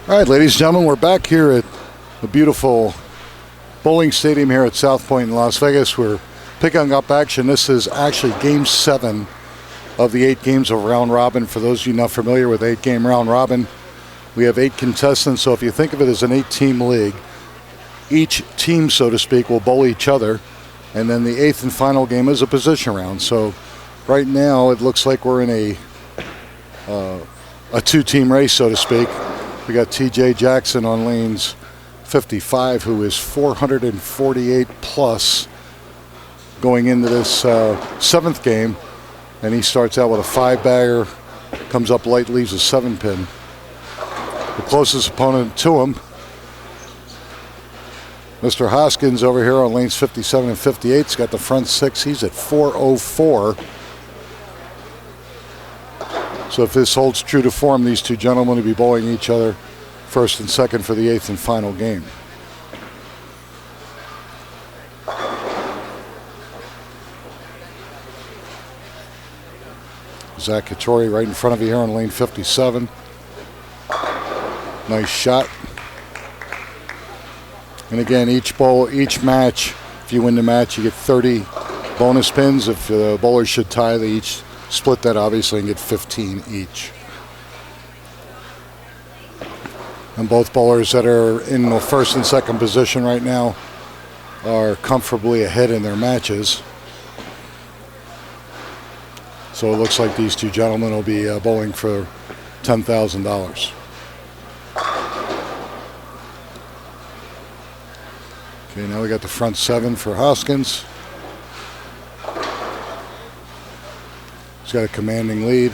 All right, ladies and gentlemen, we're back here at the beautiful bowling stadium here at South Point in Las Vegas. We're picking up action. This is actually Game 7 of the 8 games of round robin. For those of you not familiar with 8-game round robin, we have 8 contestants. So if you think of it as an 8-team league, each team, so to speak, will bowl each other. And then the 8th and final game is a position round. So right now it looks like we're in a 2-team race, so to speak. We got TJ Jackson on lanes 55, who is 448 plus going into this 7th game. And he starts out with a 5-bagger, comes up light, leaves a 7-pin. The closest opponent to him, Mr. Hoskins over here on lanes 57 and 58. He's got the front 6. He's at 404. So if this holds true to form, these two gentlemen will be bowling each other first and second for the 8th and final game. Zach Kattori right in front of you here on lane 57. Nice shot. And again, each match, if you win the match, you get 30 bonus pins. If the bowlers should tie, they each split that obviously and get 15 each. And both bowlers that are in the first and second position right now are comfortably ahead in their matches. So it looks like these two gentlemen will be bowling for $10,000. Okay, now we got the front 7 for Hoskins. He's got a commanding lead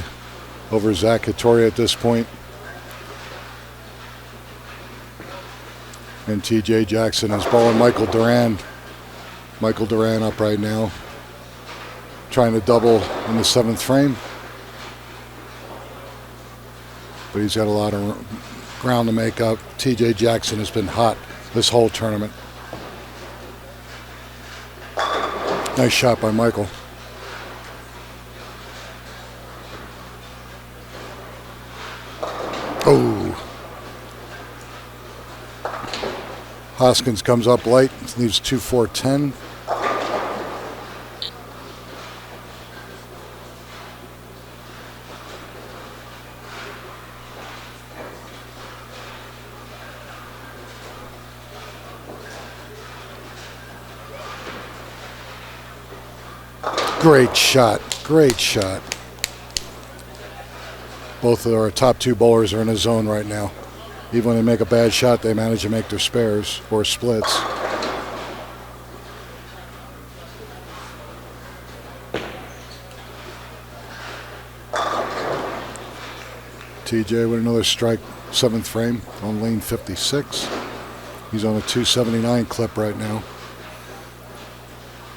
over Zach Kattori at this point. And TJ Jackson is bowling Michael Duran. Michael Duran up right now, trying to double in the 7th frame. But he's got a lot of ground to make up. TJ Jackson has been hot this whole tournament. Nice shot by Michael. Oh. Hoskins comes up light, leaves 2-4-10. Great shot, great shot. Both of our top 2 bowlers are in a zone right now. Even when they make a bad shot, they manage to make their spares or splits. TJ with another strike, 7th frame on lane 56. He's on a 279 clip right now.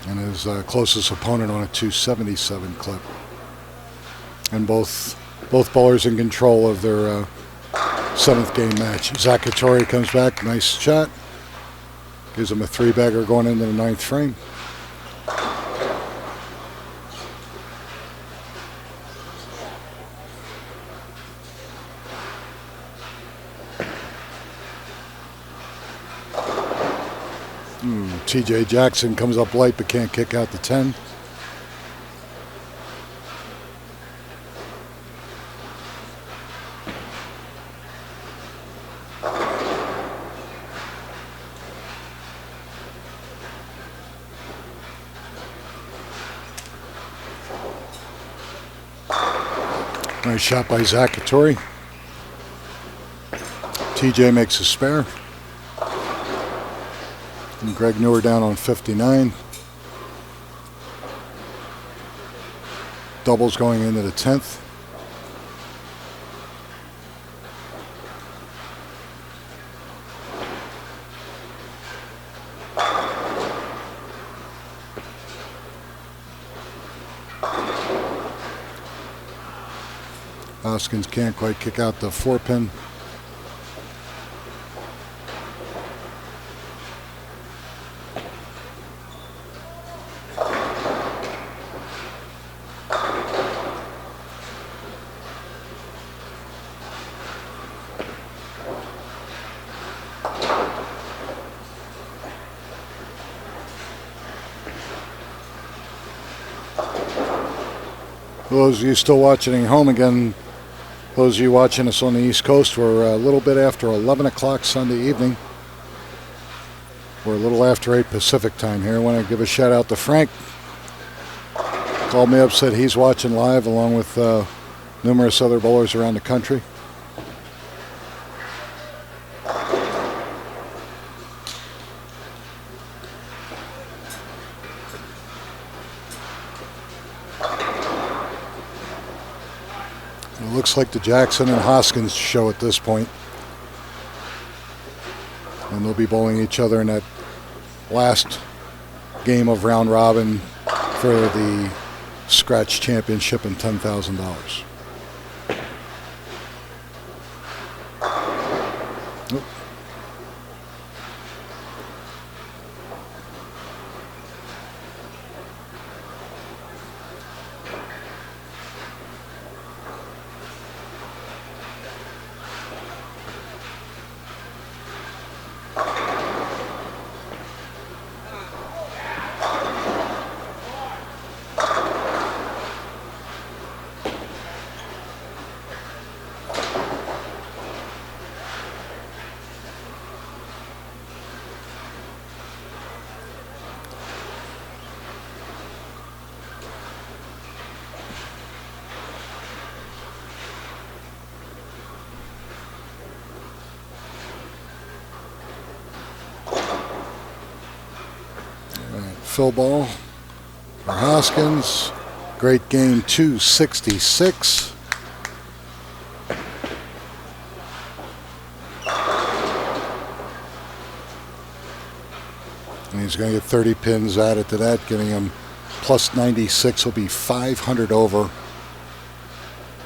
And his closest opponent on a 277 clip. And both bowlers in control of their 7th game match. Zach Kattori comes back, nice shot. Gives him a 3-bagger going into the 9th frame. TJ Jackson comes up light but can't kick out the 10. Nice shot by Zach Kattori. TJ makes a spare. And Greg Newer down on 59. Doubles going into the 10th. Hoskins can't quite kick out the 4-pin. Those of you still watching at home again, those of you watching us on the East Coast, we're a little bit after 11 o'clock Sunday evening. We're a little after 8 Pacific time here. I want to give a shout out to Frank. Called me up, said he's watching live along with numerous other bowlers around the country. It looks like the Jackson and Hoskins show at this point. And they'll be bowling each other in that last game of round robin for the Scratch Championship and $10,000. Fill ball for Hoskins. Great game, 266. And he's going to get 30 pins added to that, giving him plus 96. Will be 500 over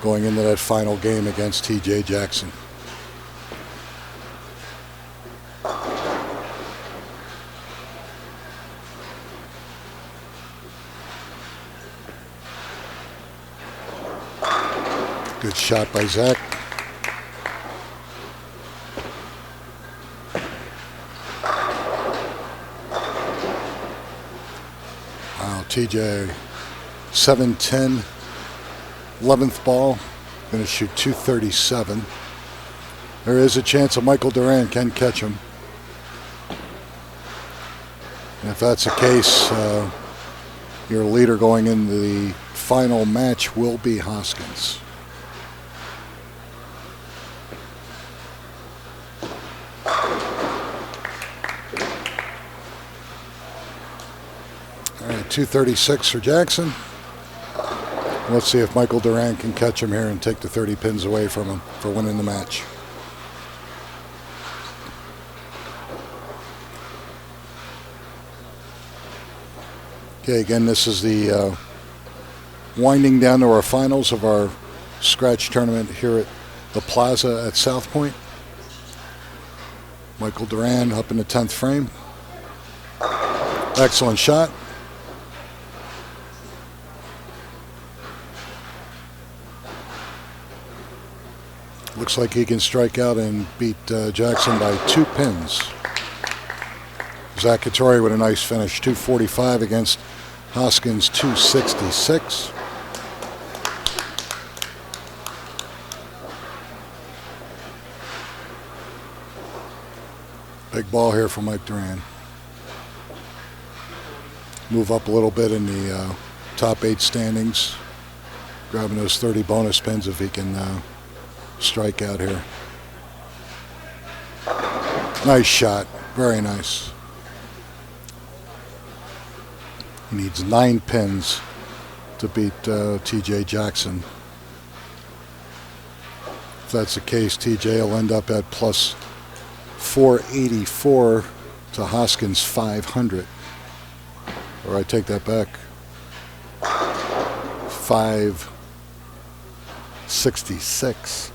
going into that final game against TJ Jackson. Good shot by Zach. Wow, TJ, 7-10, 11th ball, going to shoot 237. There is a chance that Michael Duran can catch him. And if that's the case, your leader going into the final match will be Hoskins. All right, 236 for Jackson. Let's see if Michael Duran can catch him here and take the 30 pins away from him for winning the match. Okay, again, this is the winding down to our finals of our scratch tournament here at the Plaza at South Point. Michael Duran up in the 10th frame. Excellent shot. Looks like he can strike out and beat Jackson by 2 pins. Zach Kattori with a nice finish, 245 against Hoskins, 266. Big ball here for Mike Duran. Move up a little bit in the top 8 standings. Grabbing those 30 bonus pins if he can strike out here. Nice shot. Very nice. He needs 9 pins to beat TJ Jackson. If that's the case, TJ will end up at plus 484 to Hoskins 500. Or I take that back. 566.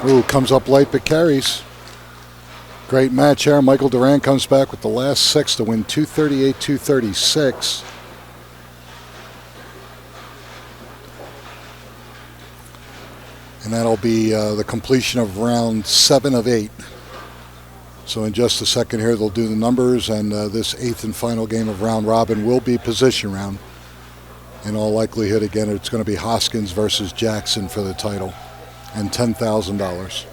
Ooh, comes up late but carries. Great match here. Michael Duran comes back with the last 6 to win 238-236. And that'll be the completion of round 7 of 8. So in just a second here, they'll do the numbers, and this 8th and final game of round robin will be position round. In all likelihood, again, it's going to be Hoskins versus Jackson for the title and $10,000.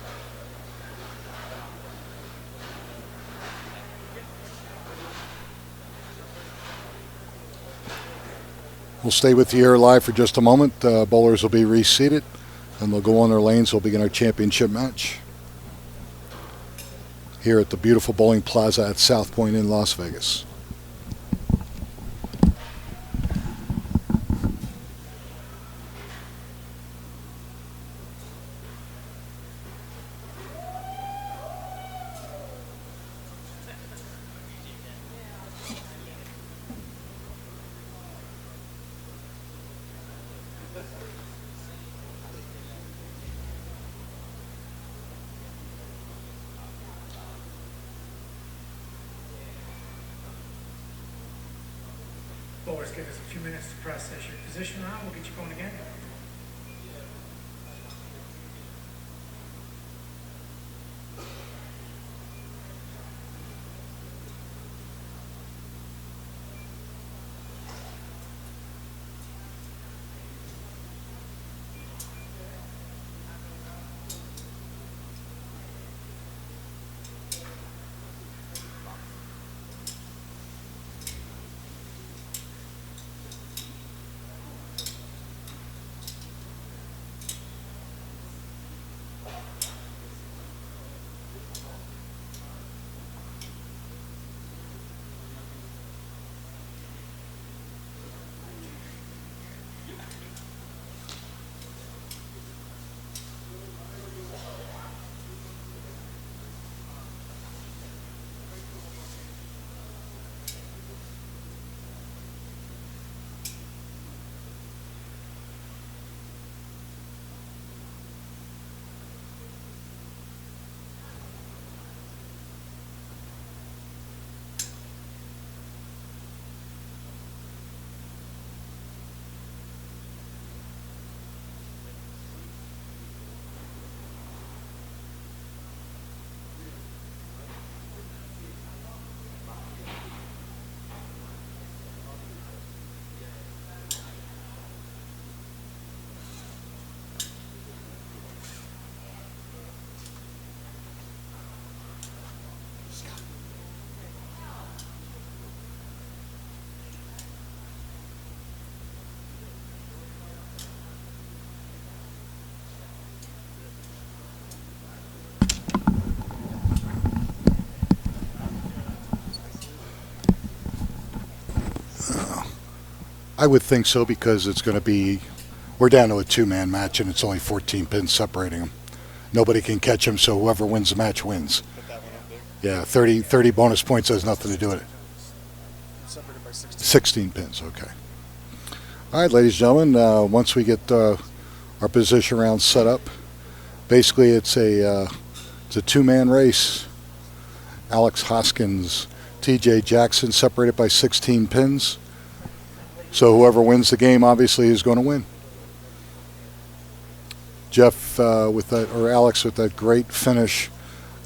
We'll stay with you here live for just a moment. Bowlers will be reseated, and they'll go on their lanes. We'll begin our championship match here at the beautiful bowling plaza at South Point in Las Vegas. Bowlers, give us a few minutes to process your position round. We'll get you going again. I would think so, because it's going to be, we're down to a 2-man match and it's only 14 pins separating them. Nobody can catch him, so whoever wins the match wins. Yeah, 30 bonus points has nothing to do with it. Separated by 16 pins, okay. All right, ladies and gentlemen, once we get our position round set up, basically it's a 2-man race. Alex Hoskins, TJ Jackson separated by 16 pins. So whoever wins the game obviously is going to win. Jeff Alex with that great finish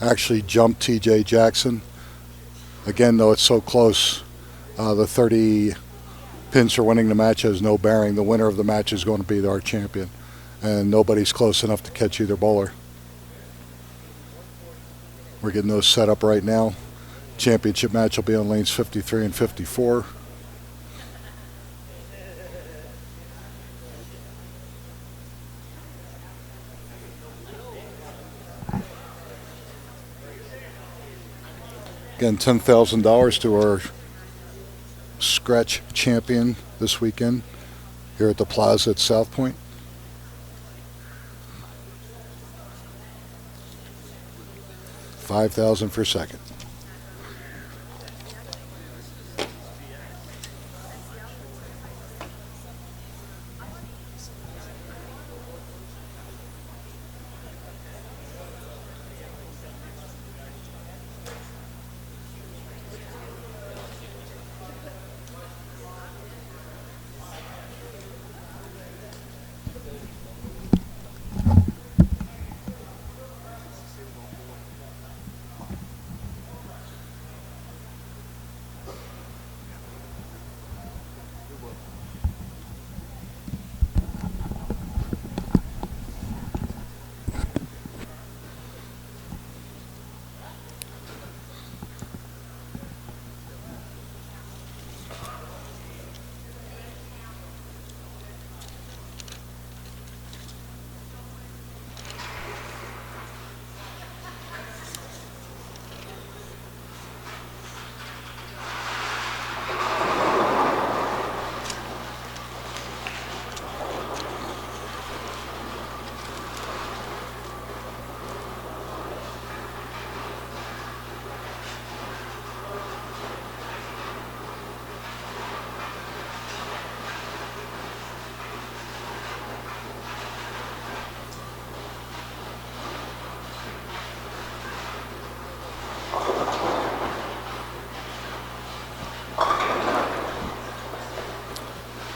actually jumped TJ Jackson. Again, though it's so close, the 30 pins for winning the match has no bearing. The winner of the match is going to be our champion, and nobody's close enough to catch either bowler. We're getting those set up right now. Championship match will be on lanes 53 and 54. Again, $10,000 to our scratch champion this weekend here at the Plaza at South Point. $5,000 for second.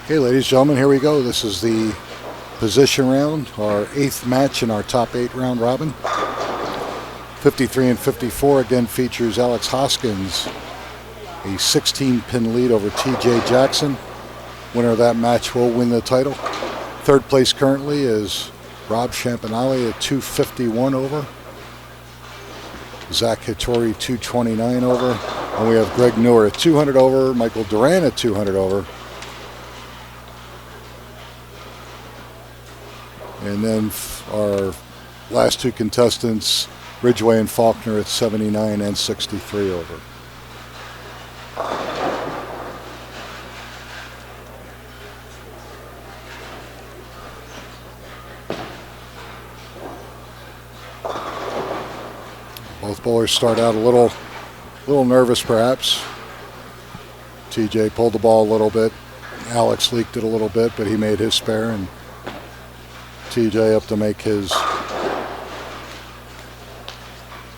Okay, ladies and gentlemen, here we go. This is the position round, our 8th match in our top 8 round robin. 53 and 54 again features Alex Hoskins, a 16-pin lead over TJ Jackson. Winner of that match will win the title. Third place currently is Rob Champanale at 251 over. Zach Hattori 229 over. And we have Greg Newer at 200 over, Michael Duran at 200 over. And then our last two contestants, Ridgway and Faulkner at 79 and 63 over. Both bowlers start out a little nervous perhaps. TJ pulled the ball a little bit. Alex leaked it a little bit, but he made his spare, and TJ up to make his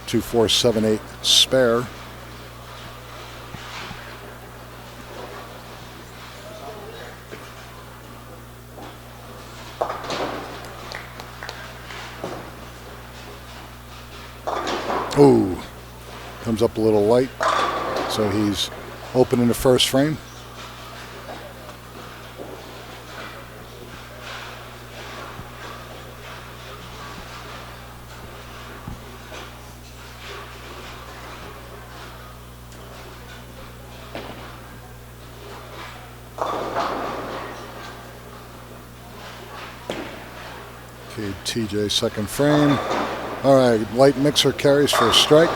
2-4-7-8 spare. Ooh, comes up a little light, so he's open in the first frame. Okay, TJ second frame. All right, light mixer carries for a strike.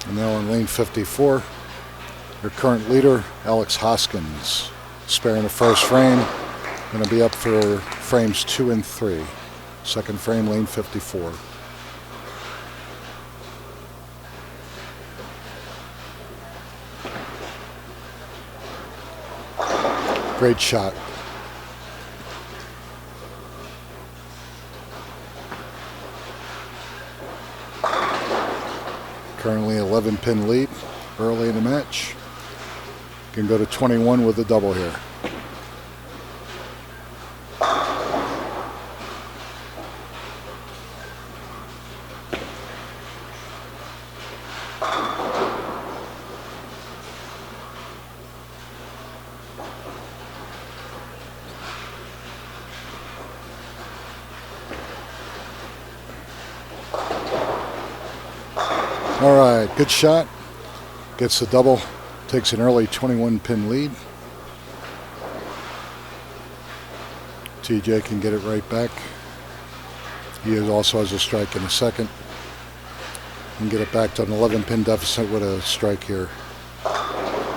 And now on lane 54, your current leader, Alex Hoskins. Spare in the first frame. Going to be up for frames 2 and 3. Second frame, lane 54. Great shot. Currently 11-pin lead early in the match. Can go to 21 with a double here. All right, good shot. Gets the double. Takes an early 21-pin lead. TJ can get it right back. He also has a strike in a second. And get it back to an 11-pin deficit with a strike here.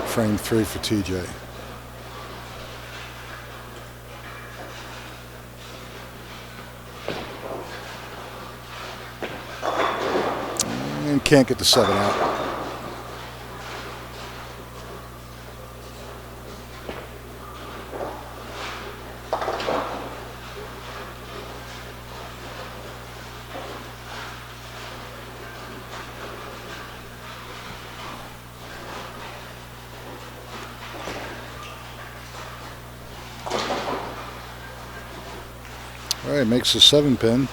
Frame 3 for TJ. And can't get the 7 out. All right, makes a 7-pin.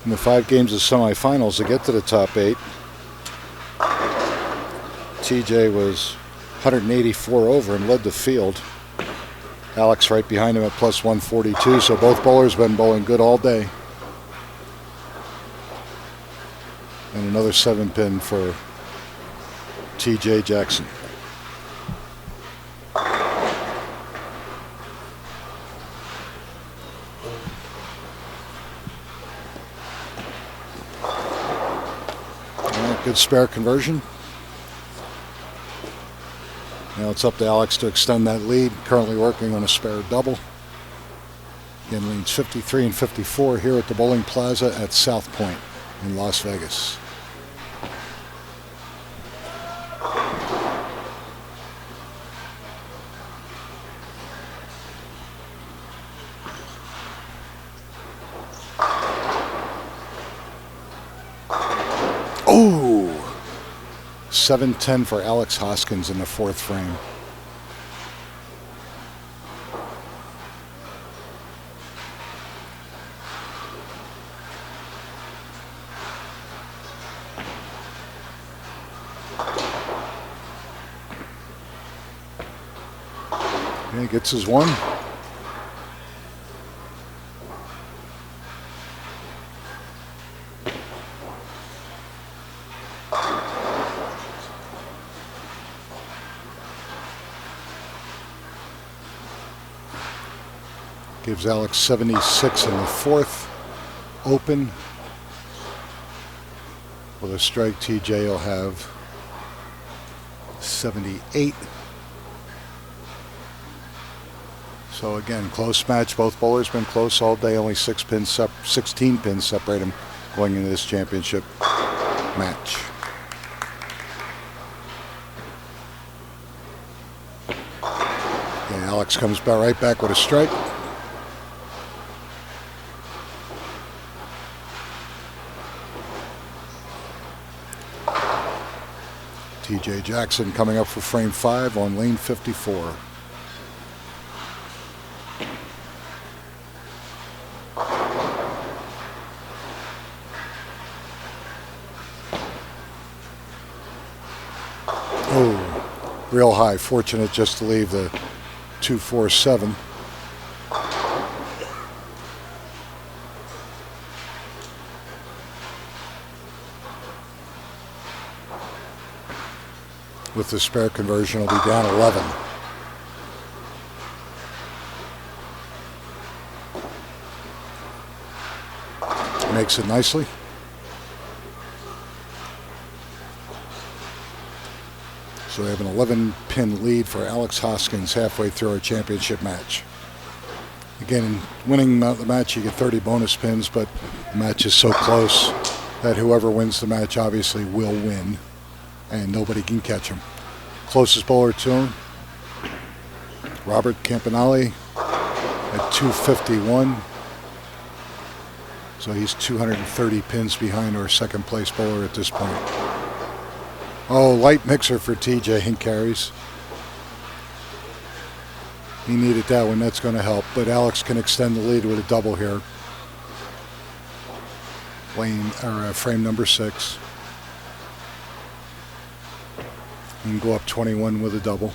In the 5 games of semifinals to get to the top 8, TJ was 184 over and led the field. Alex right behind him at plus 142, so both bowlers been bowling good all day. And another 7-pin for TJ Jackson. Good spare conversion. Now it's up to Alex to extend that lead. Currently working on a spare double. Again, lanes 53 and 54 here at the Bowling Plaza at South Point in Las Vegas. 7-10 for Alex Hoskins in the fourth frame. He gets his one. Gives Alex 76 in the fourth. Open. With a strike, TJ will have 78. So again, close match. Both bowlers been close all day. Only 16 pins separate them going into this championship match. And Alex comes right back with a strike. TJ Jackson coming up for frame 5 on lane 54. Oh, real high. Fortunate just to leave the 247. With the spare conversion, will be down 11. Makes it nicely. So we have an 11-pin lead for Alex Hoskins halfway through our championship match. Again, winning the match, you get 30 bonus pins, but the match is so close that whoever wins the match obviously will win, and nobody can catch him. Closest bowler to him, Robert Campanale at 251. So he's 230 pins behind our second place bowler at this point. Oh, light mixer for TJ and carries. He needed that one. That's going to help. But Alex can extend the lead with a double here. Frame number 6. And go up 21 with a double.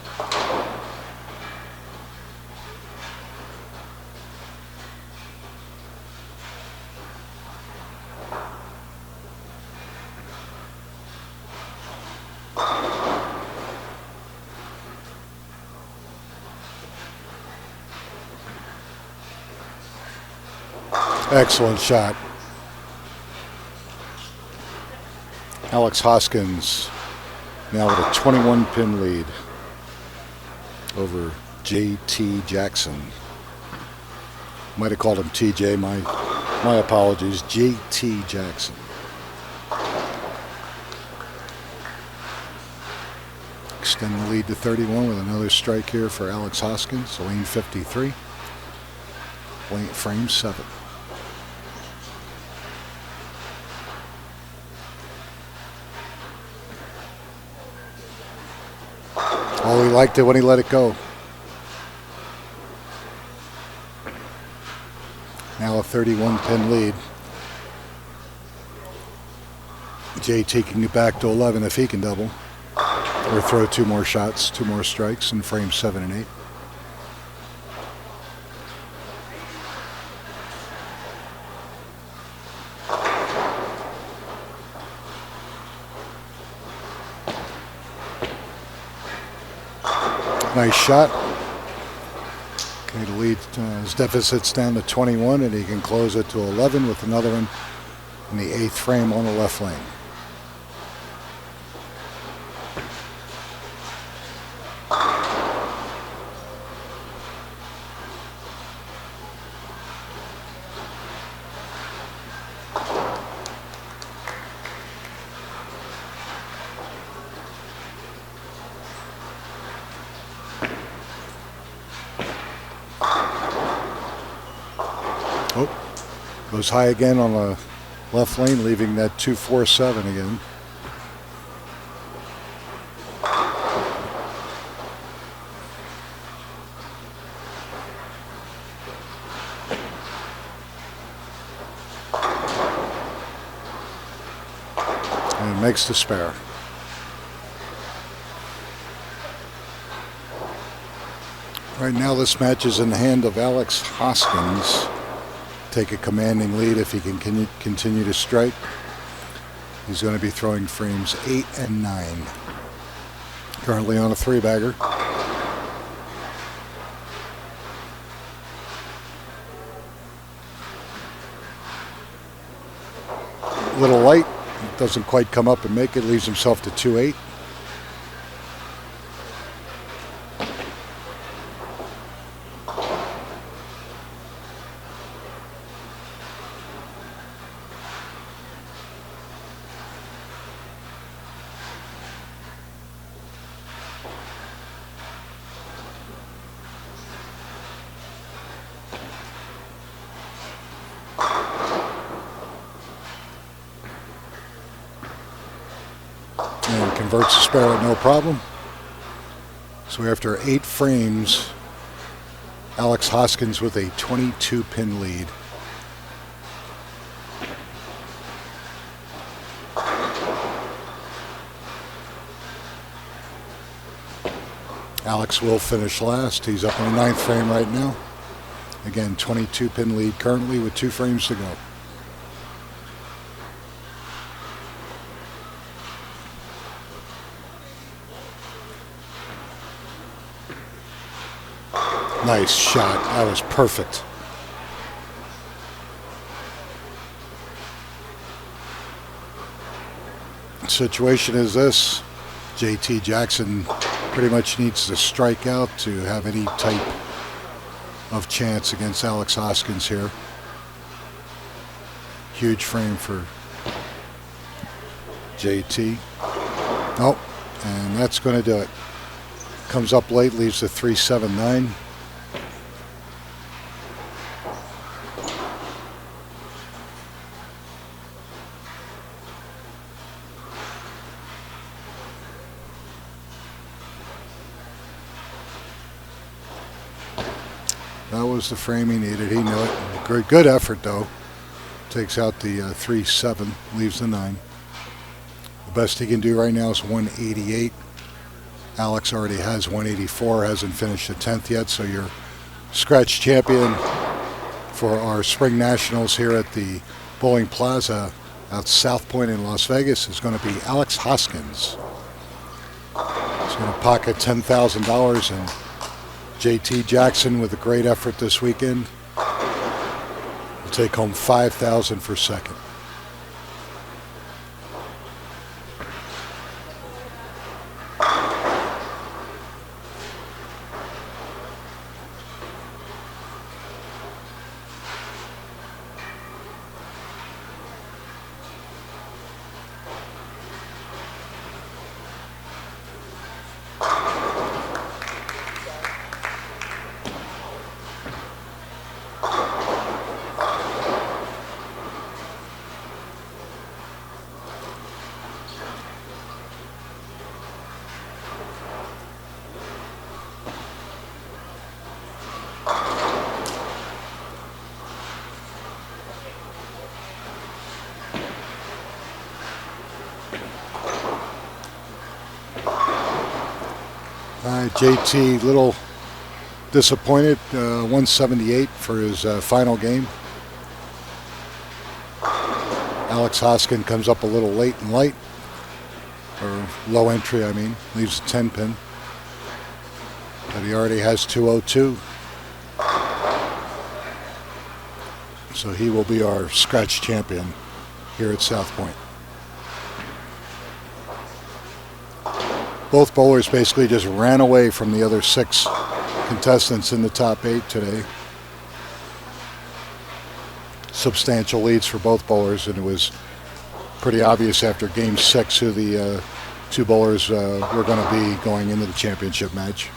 Excellent shot. Alex Hoskins now with a 21-pin lead over JT Jackson. Might have called him TJ. My apologies. JT Jackson. Extend the lead to 31 with another strike here for Alex Hoskins. Lane 53. Frame 7. Oh, he liked it when he let it go. Now a 31-pin lead. JT can get back to 11 if he can double. Or throw 2 more shots, 2 more strikes in frame 7 and 8. Nice shot. Okay, the lead, his deficit's down to 21, and he can close it to 11 with another one in the 8th frame on the left lane. Goes high again on the left lane, leaving that 247 again. makes the spare. Right now this match is in the hand of Alex Hoskins. Take a commanding lead if he can continue to strike. He's going to be throwing frames 8 and 9. Currently on a 3-bagger. A little light. Doesn't quite come up and make it. Leaves himself to 2-8. And converts the spare with no problem. So after 8 frames, Alex Hoskins with a 22-pin lead. Alex will finish last. He's up in the 9th frame right now. Again, 22-pin lead currently with 2 frames to go. Nice shot. That was perfect. Situation is this. JT Jackson pretty much needs to strike out to have any type of chance against Alex Hoskins here. Huge frame for JT. Nope. And that's going to do it. Comes up late, leaves a 3-7-9. That was the frame he needed. He knew it. Good effort, though. Takes out the 3-7, leaves the 9. The best he can do right now is 188. Alex already has 184, hasn't finished the 10th yet, so your scratch champion for our Spring Nationals here at the Bowling Plaza at South Point in Las Vegas is going to be Alex Hoskins. He's going to pocket $10,000, and JT Jackson, with a great effort this weekend, will take home $5,000 for second. JT, little disappointed, 178 for his final game. Alex Hoskins comes up a little late and light, or low entry, I mean, leaves a 10-pin. But he already has 202. So he will be our scratch champion here at South Point. Both bowlers basically just ran away from the other 6 contestants in the top 8 today. Substantial leads for both bowlers, and it was pretty obvious after Game 6 who the 2 bowlers were going to be going into the championship match.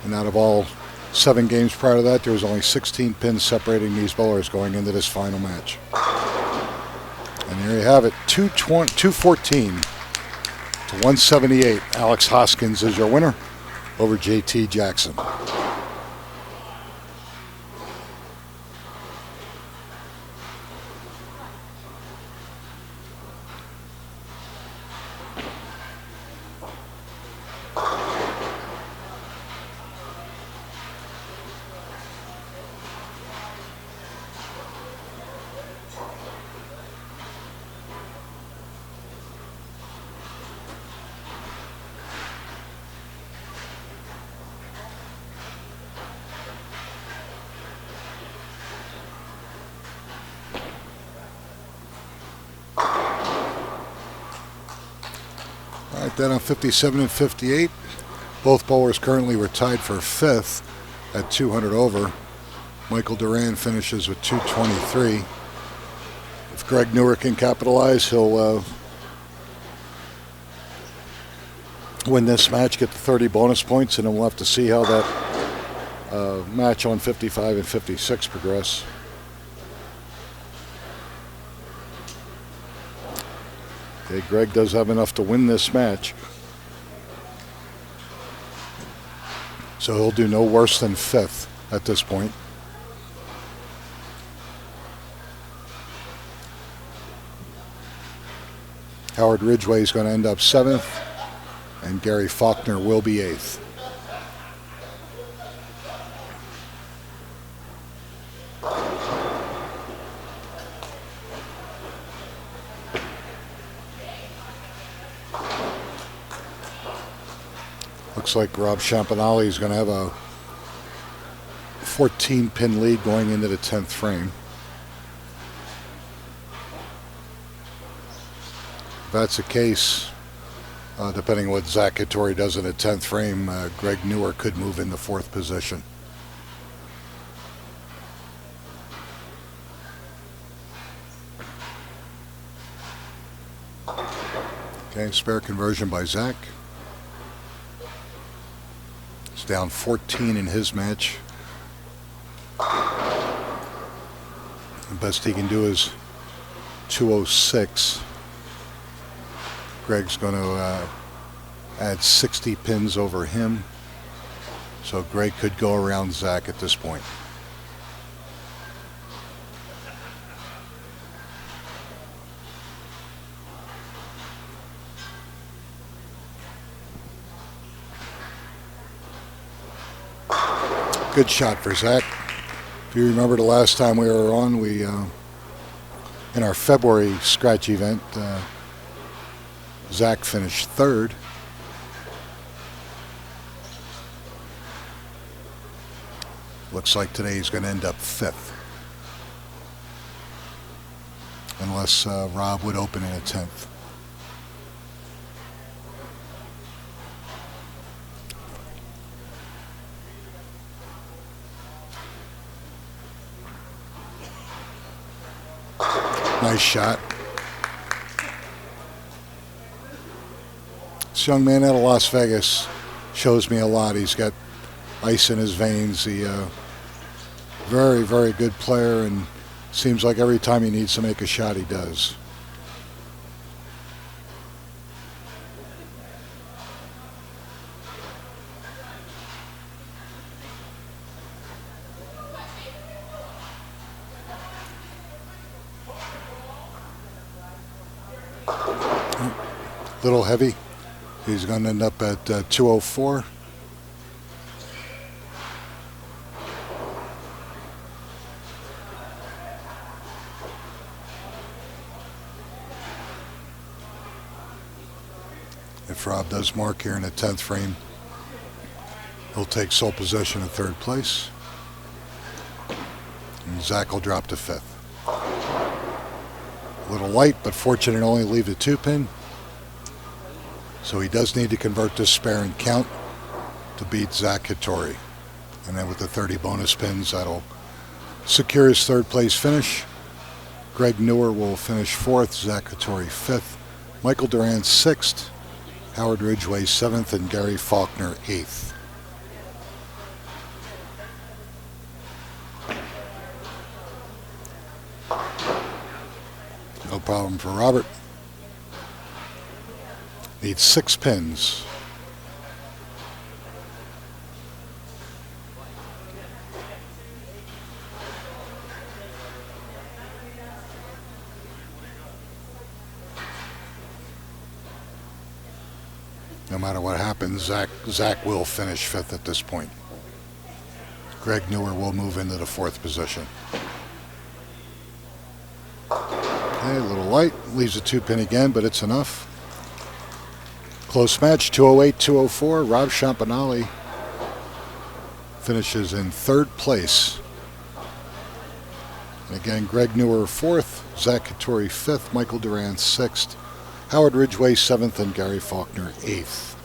And out of all 7 games prior to that, there was only 16 pins separating these bowlers going into this final match. And there you have it, 214 to 178. Alex Hoskins is your winner over JT Jackson. Put that on 57 and 58. Both bowlers currently were tied for fifth at 200 over. Michael Duran finishes with 223. If Greg Newer can capitalize, he'll win this match, get the 30 bonus points, and then we'll have to see how that match on 55 and 56 progress. Okay, Greg does have enough to win this match. So he'll do no worse than fifth at this point. Howard Ridgway is going to end up seventh, and Gary Faulkner will be eighth. Looks like Rob Champanelli is going to have a 14-pin lead going into the 10th frame. If that's the case, depending on what Zach Hattori does in the 10th frame, Greg Newer could move into fourth position. Okay, spare conversion by Zach. It's down 14 in his match. The best he can do is 206. Greg's going to add 60 pins over him. So Greg could go around Zach at this point. Good shot for Zach. If you remember the last time we were on, we in our February scratch event, Zach finished third. Looks like today he's going to end up fifth. Unless Rob would open in a 10th. Nice shot. This young man out of Las Vegas shows me a lot. He's got ice in his veins. He very, very good player, and seems like every time he needs to make a shot, he does. Little heavy. He's going to end up at 204. If Rob does mark here in the 10th frame, he'll take sole possession of third place. And Zach will drop to fifth. A little light, but fortunate to only leave the 2-pin. So he does need to convert this spare and count to beat Zach Hattori. And then with the 30 bonus pins, that'll secure his third place finish. Greg Newer will finish fourth, Zach Hattori fifth, Michael Duran sixth, Howard Ridgway seventh, and Gary Faulkner eighth. No problem for Robert. Needs 6 pins. No matter what happens, Zach will finish fifth at this point. Greg Newer will move into the fourth position. Okay, a little light. Leaves a 2-pin again, but it's enough. Close match, 208-204. Rob Champanelli finishes in third place. And again, Greg Newer fourth, Zach Hattori fifth, Michael Duran sixth, Howard Ridgway 7th, and Gary Faulkner 8th.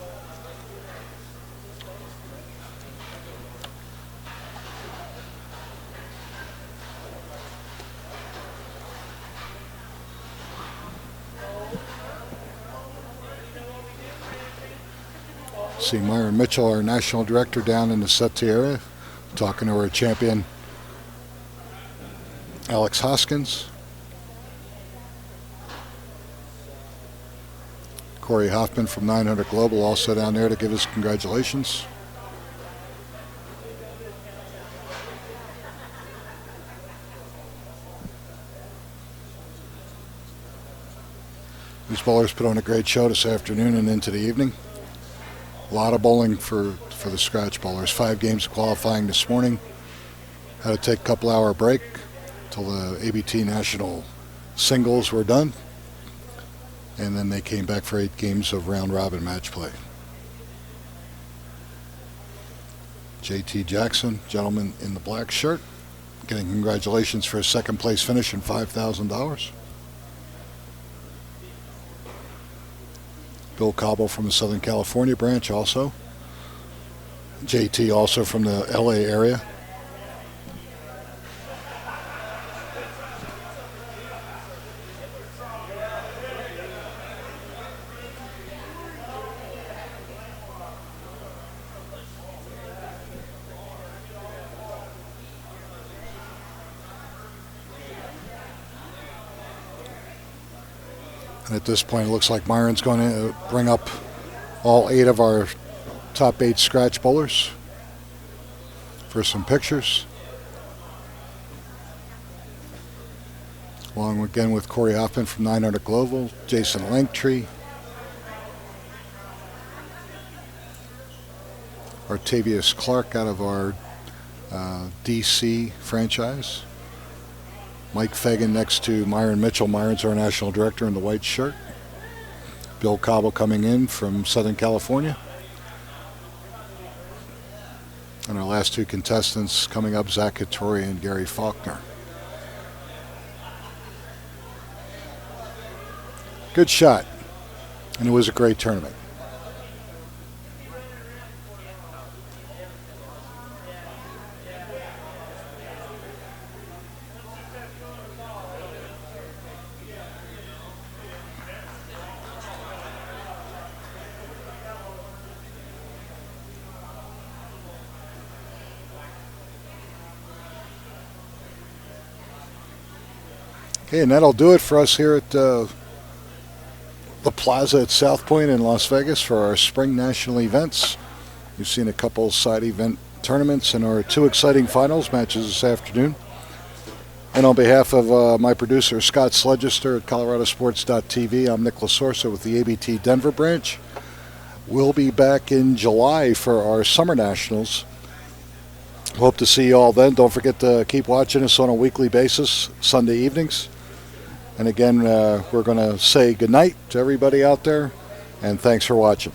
See Myron Mitchell, our national director, down in the Settee area, talking to our champion, Alex Hoskins. Corey Hoffman from 900 Global also down there to give us congratulations. These bowlers put on a great show this afternoon and into the evening. A lot of bowling for the scratch bowlers. 5 games of qualifying this morning. Had to take a couple-hour break till the ABT national singles were done. And then they came back for 8 games of round-robin match play. JT Jackson, gentleman in the black shirt, getting congratulations for his second-place finish and $5,000. Bill Cobble from the Southern California branch also. JT also from the LA area. And at this point, it looks like Myron's going to bring up all 8 of our top 8 scratch bowlers for some pictures. Along again with Corey Hoffman from 900 Global, Jason Langtree, Artavius Clark out of our DC franchise. Mike Fagan next to Myron Mitchell. Myron's our national director in the white shirt. Bill Cobble coming in from Southern California. And our last 2 contestants coming up, Zach Hattori and Gary Faulkner. Good shot. And it was a great tournament. Okay, and that'll do it for us here at the Plaza at South Point in Las Vegas for our spring national events. We've seen a couple side event tournaments and our 2 exciting finals matches this afternoon. And on behalf of my producer, Scott Sledgister at coloradosports.tv, I'm Nick Lasorsa with the ABT Denver branch. We'll be back in July for our summer nationals. Hope to see you all then. Don't forget to keep watching us on a weekly basis, Sunday evenings. And again, we're going to say goodnight to everybody out there, and thanks for watching.